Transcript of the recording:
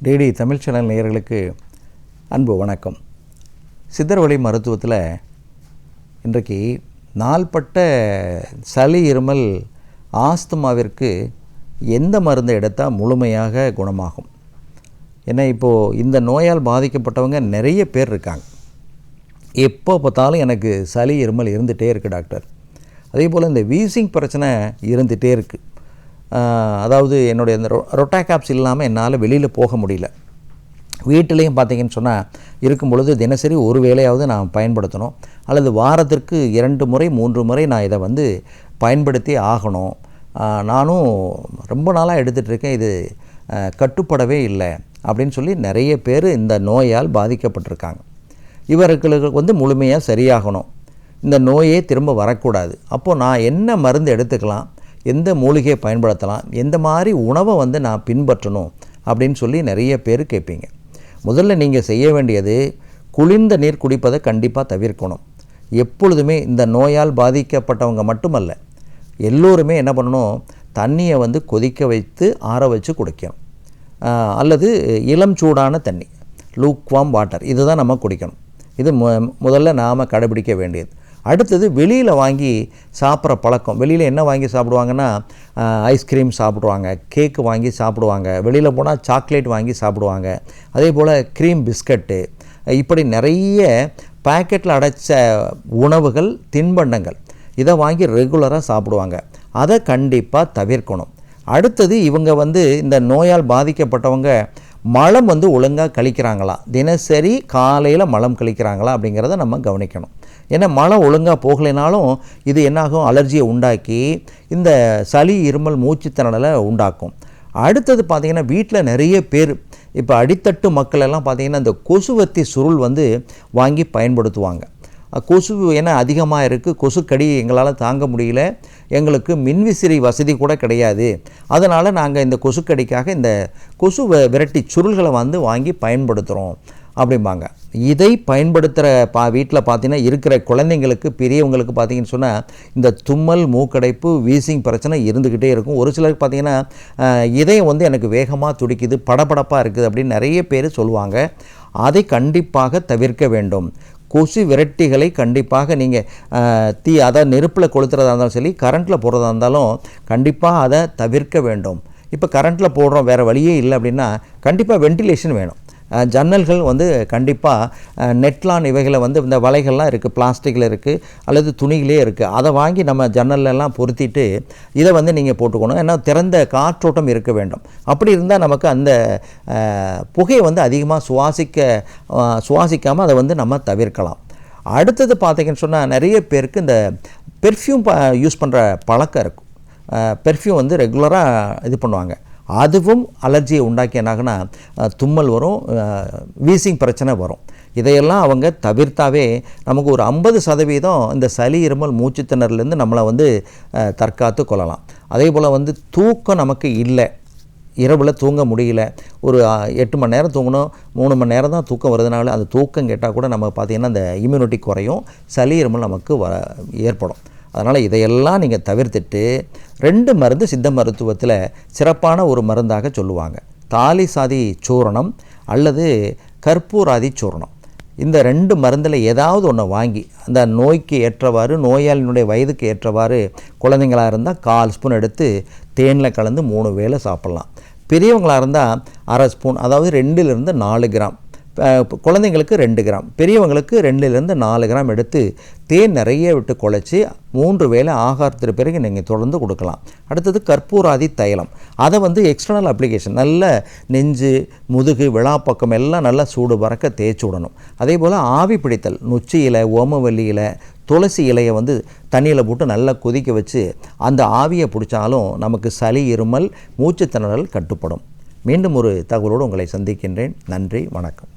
DD Tamil channel நேயர்களுக்கு அன்பு வணக்கம். சித்தர்வழி மருத்துவத்தில் இன்றைக்கு நாள்பட்ட சளி இருமல் ஆஸ்துமாவிற்கு எந்த மருந்தை எடுத்தால் முழுமையாக குணமாகும்? ஏன்னா இப்போது இந்த நோயால் பாதிக்கப்பட்டவங்க நிறைய பேர் இருக்காங்க. எப்போ பார்த்தாலும் எனக்கு சளி இருமல் இருந்துகிட்டே இருக்குது டாக்டர். அதே போல் இந்த வீசிங் பிரச்சனை இருந்துகிட்டே இருக்குது. அதாவது என்னுடைய இந்த ரொட்டாகாப்ஸ் இல்லாமல் என்னால் வெளியில் போக முடியல. வீட்டிலையும் பார்த்திங்கன்னு சொன்னால் இருக்கும் பொழுது தினசரி ஒரு வேளையாவது நான் பயன்படுத்தணும், அல்லது வாரத்திற்கு 2 முறை 3 முறை நான் இதை பயன்படுத்தி ஆகணும். நானும் ரொம்ப நாளாக எடுத்துகிட்ருக்கேன், இது கட்டுப்படவே இல்லை அப்படின்னு சொல்லி நிறைய பேர் இந்த நோயால் பாதிக்கப்பட்டிருக்காங்க. இவர்களுக்கு முழுமையாக சரியாகணும், இந்த நோயே திரும்ப வரக்கூடாது. அப்போது நான் என்ன மருந்து எடுத்துக்கலாம், எந்த மூலிகையை பயன்படுத்தலாம், எந்த மாதிரி உணவை நான் பின்பற்றணும் அப்படின்னு சொல்லி நிறைய பேர் கேட்பீங்க. முதல்ல நீங்கள் செய்ய வேண்டியது குளிர்ந்த நீர் குடிப்பதை கண்டிப்பாக தவிர்க்கணும். எப்பொழுதுமே இந்த நோயால் பாதிக்கப்பட்டவங்க மட்டுமல்ல, எல்லோருமே என்ன பண்ணணும், தண்ணியை கொதிக்க வைத்து ஆற வச்சு குடிக்கணும், அல்லது இளம் சூடான தண்ணி, லூக்வார்ம் வாட்டர், இதுதான் நம்ம குடிக்கணும். இது முதல்ல நாம் கடைபிடிக்க வேண்டியது. அடுத்தது வெளியில் வாங்கி சாப்பிட்ற பழக்கம். வெளியில் என்ன வாங்கி சாப்பிடுவாங்கன்னா, ஐஸ்கிரீம் சாப்பிடுவாங்க, கேக்கு வாங்கி சாப்பிடுவாங்க, வெளியில் போனால் சாக்லேட் வாங்கி சாப்பிடுவாங்க, அதே போல் க்ரீம் பிஸ்கட்டு, இப்படி நிறைய பேக்கெட்டில் அடைச்ச உணவுகள், தின்பண்டங்கள், இதை வாங்கி ரெகுலராக சாப்பிடுவாங்க. அதை கண்டிப்பாக தவிர்க்கணும். அடுத்தது இவங்க இந்த நோயால் பாதிக்கப்பட்டவங்க மலம் ஒழுங்காக கழிக்கிறாங்களா, தினசரி காலையில் மலம் கழிக்கிறாங்களா அப்படிங்கிறத நம்ம கவனிக்கணும். ஏன்னா மலம் ஒழுங்காக போகலைனாலும் இது என்னாகும், அலர்ஜியை உண்டாக்கி இந்த சளி இருமல் மூச்சுத்திணறலை உண்டாக்கும். அடுத்தது பார்த்திங்கன்னா, வீட்டில் நிறைய பேர் இப்போ அடித்தட்டு மக்கள் எல்லாம் பார்த்திங்கன்னா இந்த கொசுவத்தி சுருள் வாங்கி பயன்படுத்துவாங்க. கொசு ஏன்னா அதிகமாக இருக்குது, கொசுக்கடி எங்களால் தாங்க முடியல, எங்களுக்கு மின்விசிறி வசதி கூட கிடையாது, அதனால் நாங்கள் இந்த கொசுக்கடிக்காக இந்த கொசு விரட்டி சுருள்களை வாங்கி பயன்படுத்துகிறோம் அப்படிம்பாங்க. இதை பயன்படுத்துகிற வீட்டில் பார்த்திங்கன்னா இருக்கிற குழந்தைங்களுக்கு, பெரியவங்களுக்கு பார்த்திங்கன்னு சொன்னால் இந்த தும்மல், மூக்கடைப்பு, வீசிங் பிரச்சனை இருந்துக்கிட்டே இருக்கும். ஒரு சிலருக்கு பார்த்திங்கன்னா இதயம் எனக்கு வேகமாக துடிக்குது, படபடப்பாக இருக்குது அப்படின்னு நிறைய பேர் சொல்லுவாங்க. அதை கண்டிப்பாக தவிர்க்க வேண்டும். கொசு விரட்டிகளை கண்டிப்பாக நீங்கள் அதை நெருப்பில் கொளுத்துறதா இருந்தாலும் சரி, கரண்ட்டில் போடுறதா இருந்தாலும் கண்டிப்பாக அதை தவிர்க்க வேண்டும். இப்போ கரண்ட்டில் போடுறோம், வேறு வழியே இல்லை அப்படின்னா கண்டிப்பாக வென்டிலேஷன் வேணும். ஜன்னல்கள் கண்டிப்பாக நெட்லான் இவைகளை இந்த வலைகள்லாம் இருக்குது, பிளாஸ்டிக்கில் இருக்குது அல்லது துணிகளே இருக்குது, அதை வாங்கி நம்ம ஜன்னல்லாம் பொருத்திட்டு இதை நீங்கள் போட்டுக்கணும். ஏன்னா திறந்த காற்றோட்டம் இருக்க வேண்டும். அப்படி இருந்தால் நமக்கு அந்த புகையை அதிகமாக சுவாசிக்காமல் அதை நம்ம தவிர்க்கலாம். அடுத்தது பார்த்திங்கன்னு சொன்னால் நிறைய பேருக்கு இந்த பெர்ஃப்யூம் யூஸ் பண்ணுற பழக்கம் இருக்கும். பெர்ஃப்யூம் ரெகுலராக இது பண்ணுவாங்க. அதுவும் அலர்ஜியை உண்டாக்கி என்னாகுன்னா தும்மல் வரும், வீசிங் பிரச்சனை வரும். இதையெல்லாம் அவங்க தவிர்த்தாவே நமக்கு ஒரு 50% இந்த சளி இருமல் மூச்சுத்திணறலேருந்து நம்மளை தற்காத்து கொள்ளலாம். அதே போல் தூக்கம் நமக்கு இல்லை, இரவில் தூங்க முடியல, ஒரு 8 மணி நேரம் தூங்கணும், 3 மணி நேரம் தான் தூக்கம் வருதுனால அந்த தூக்கம் கேட்டால் கூட நம்ம பார்த்திங்கன்னா அந்த இம்யூனிட்டி குறையும், சளி இருமல் நமக்கு ஏற்படும். அதனால் இதையெல்லாம் நீங்கள் தவிர்த்துட்டு 2 மருந்து சித்த மருத்துவத்தில் சிறப்பான ஒரு மருந்தாக சொல்லுவாங்க. தாலிசாதி சூரணம் அல்லது கற்பூராதி சூரணம். இந்த 2 மருந்தில் ஏதாவது ஒன்று வாங்கி அந்த நோய்க்கு ஏற்றவாறு, நோயாளியினுடைய வயதுக்கு ஏற்றவாறு, குழந்தைங்களாக இருந்தால் 1/4 ஸ்பூன் எடுத்து தேனில் கலந்து 3 வேளை சாப்பிட்லாம். பெரியவங்களாக இருந்தால் 1/2 ஸ்பூன், அதாவது 2லிருந்து 4 கிராம், குழந்தைங்களுக்கு 2 கிராம், பெரியவங்களுக்கு 2லிருந்து 4 கிராம் எடுத்து தேன் நிறைய விட்டு குழைச்சி 3 வேளை ஆகாரத்துக்கு பிறகு நீங்கள் தொடர்ந்து கொடுக்கலாம். அடுத்தது கற்பூராதி தைலம். அதை எக்ஸ்டர்னல் அப்ளிகேஷன், நல்ல நெஞ்சு, முதுகு, விழாப்பக்கம் எல்லாம் நல்லா சூடு பறக்க தேய்ச்சி விடணும். அதே போல் ஆவி பிடித்தல், நொச்சி இலை, ஓமவல்லி இலை, துளசி இலையை தண்ணியில் போட்டு நல்லா கொதிக்க வச்சு அந்த ஆவியை பிடிச்சாலும் நமக்கு சளி இருமல் மூச்சுத்திணறல் கட்டுப்படும். மீண்டும் ஒரு தகவலோடு உங்களை சந்திக்கின்றேன். நன்றி, வணக்கம்.